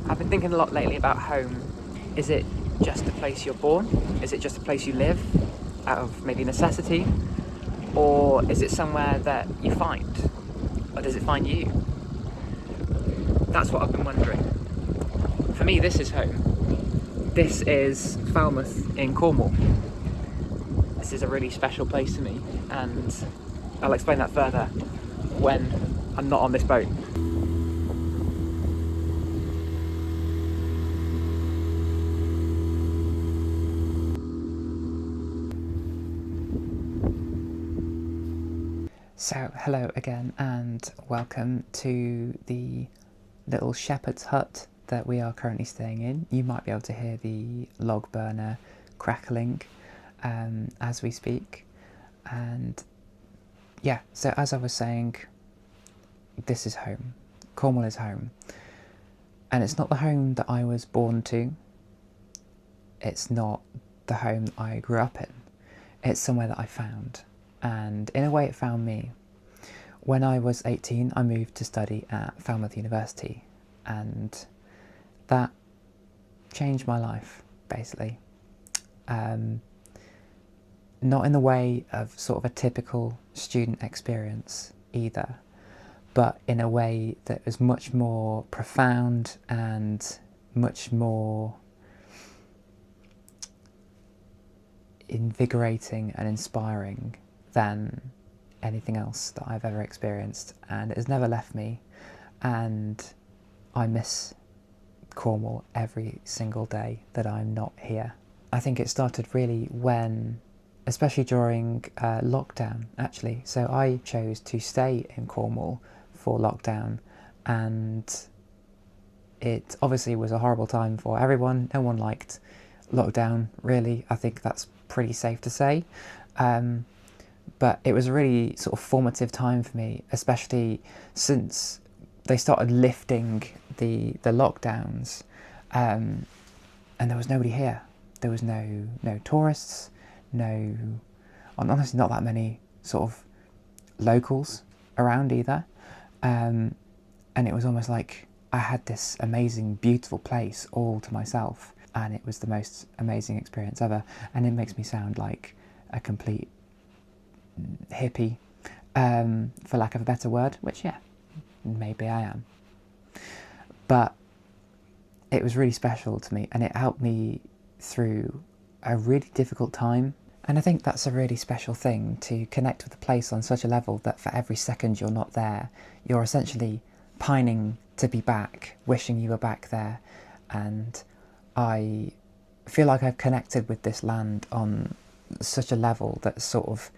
I've been thinking a lot lately about home. Is it just a place you're born? Is it just a place you live out of maybe necessity? Or is it somewhere that you find? Or does it find you? That's what I've been wondering. For me, this is home. This is Falmouth in Cornwall. This is a really special place to me, and I'll explain that further when I'm not on this boat. So, hello again, and welcome to the little shepherd's hut that we are currently staying in. You might be able to hear the log burner crackling as we speak. And yeah, so as I was saying, this is home. Cornwall is home. And it's not the home that I was born to. It's not the home that I grew up in. It's somewhere that I found. And in a way it found me. When I was 18, I moved to study at Falmouth University, and that changed my life, basically. Not in the way of sort of a typical student experience either, but in a way that was much more profound and much more invigorating and inspiring than anything else that I've ever experienced, and it has never left me, and I miss Cornwall every single day that I'm not here. I think it started really when, especially during lockdown actually, so I chose to stay in Cornwall for lockdown, and it obviously was a horrible time for everyone. No one liked lockdown really, I think that's pretty safe to say. But it was a really sort of formative time for me, especially since they started lifting the lockdowns, and there was nobody here. There was no tourists, honestly not that many sort of locals around either, and it was almost like I had this amazing, beautiful place all to myself, and it was the most amazing experience ever. And it makes me sound like a complete hippie, for lack of a better word, which yeah, maybe I am. But it was really special to me, and it helped me through a really difficult time. And I think that's a really special thing, to connect with a place on such a level that for every second you're not there, you're essentially pining to be back, wishing you were back there. And I feel like I've connected with this land on such a level that's sort of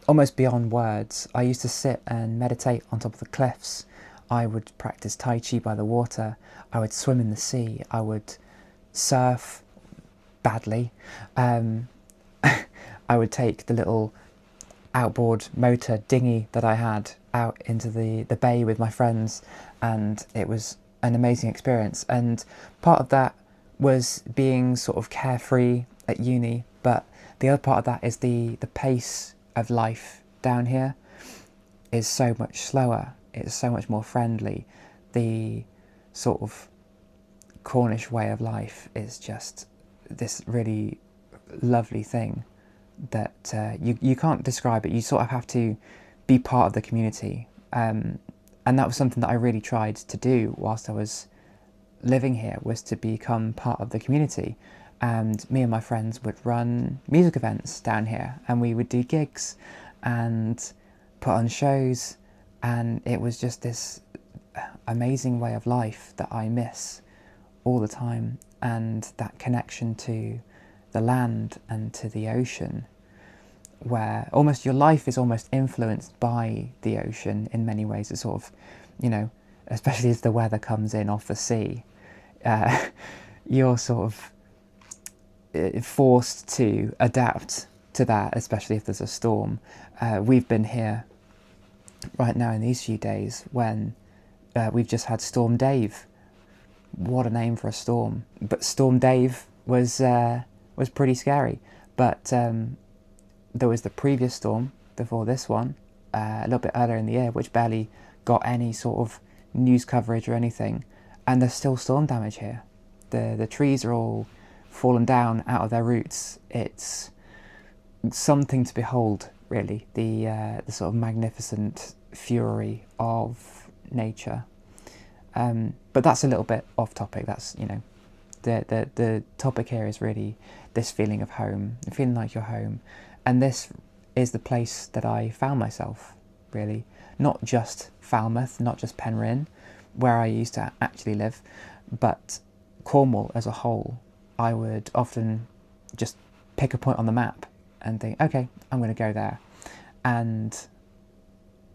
almost beyond words. I used to sit and meditate on top of the cliffs. I would practice Tai Chi by the water. I would swim in the sea. I would surf badly. I would take the little outboard motor dinghy that I had out into the bay with my friends, and it was an amazing experience. And part of that was being sort of carefree at uni, but the other part of that is the pace of life down here is so much slower. It's so much more friendly. The sort of Cornish way of life is just this really lovely thing that you can't describe it. You sort of have to be part of the community, and that was something that I really tried to do whilst I was living here, was to become part of the community. And me and my friends would run music events down here, and we would do gigs and put on shows, and it was just this amazing way of life that I miss all the time. And that connection to the land and to the ocean, where almost your life is almost influenced by the ocean in many ways. It's sort of, you know, especially as the weather comes in off the sea, you're sort of forced to adapt to that, especially if there's a storm. We've been here right now in these few days when we've just had Storm Dave. What a name for a storm. But Storm Dave was pretty scary. But there was the previous storm before this one, a little bit earlier in the year, which barely got any sort of news coverage or anything. and there's still storm damage here. The trees are all fallen down out of their roots. It's something to behold, really, the sort of magnificent fury of nature. But that's a little bit off topic. That's, you know, the topic here is really this feeling of home, feeling like you're home. And this is the place that I found myself, really. Not just Falmouth, not just Penryn, where I used to actually live, but Cornwall as a whole. I would often just pick a point on the map and think, okay, I'm going to go there. And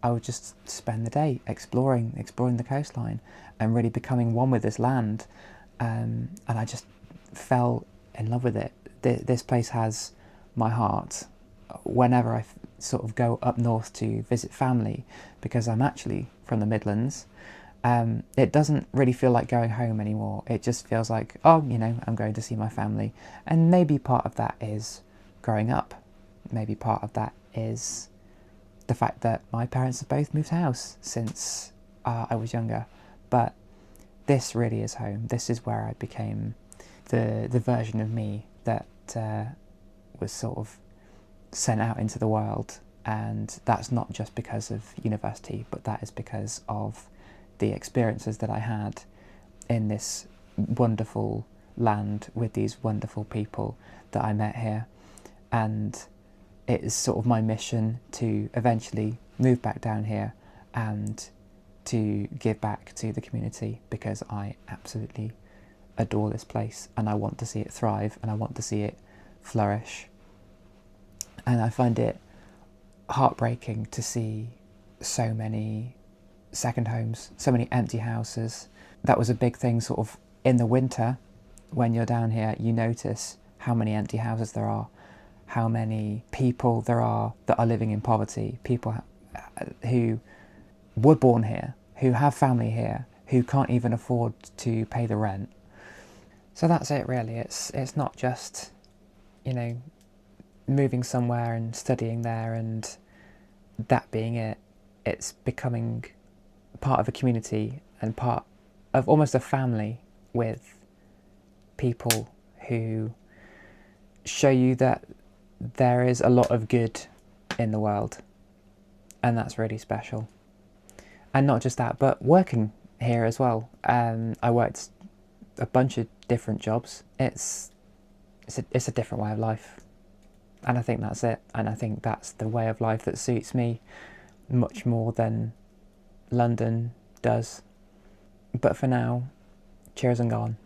I would just spend the day exploring the coastline and really becoming one with this land. And I just fell in love with it. This place has my heart. Whenever I sort of go up north to visit family, because I'm actually from the Midlands, it doesn't really feel like going home anymore. It just feels like, oh, you know, I'm going to see my family. And maybe part of that is growing up. Maybe part of that is the fact that my parents have both moved house since I was younger. But this really is home. This is where I became the version of me that was sort of sent out into the world. And that's not just because of university, but that is because of the experiences that I had in this wonderful land with these wonderful people that I met here. And it is sort of my mission to eventually move back down here and to give back to the community, because I absolutely adore this place and I want to see it thrive and I want to see it flourish. And I find it heartbreaking to see so many second homes, so many empty houses. That was a big thing sort of in the winter. When you're down here, you notice how many empty houses there are, how many people there are that are living in poverty, people who were born here, who have family here, who can't even afford to pay the rent. So that's it really. It's not just, you know, moving somewhere and studying there and that being it. It's becoming part of a community and part of almost a family with people who show you that there is a lot of good in the world, and that's really special. And not just that, but working here as well. I worked a bunch of different jobs. It's a different way of life, and I think that's it. And I think that's the way of life that suits me much more than London does. But for now, cheers and gone.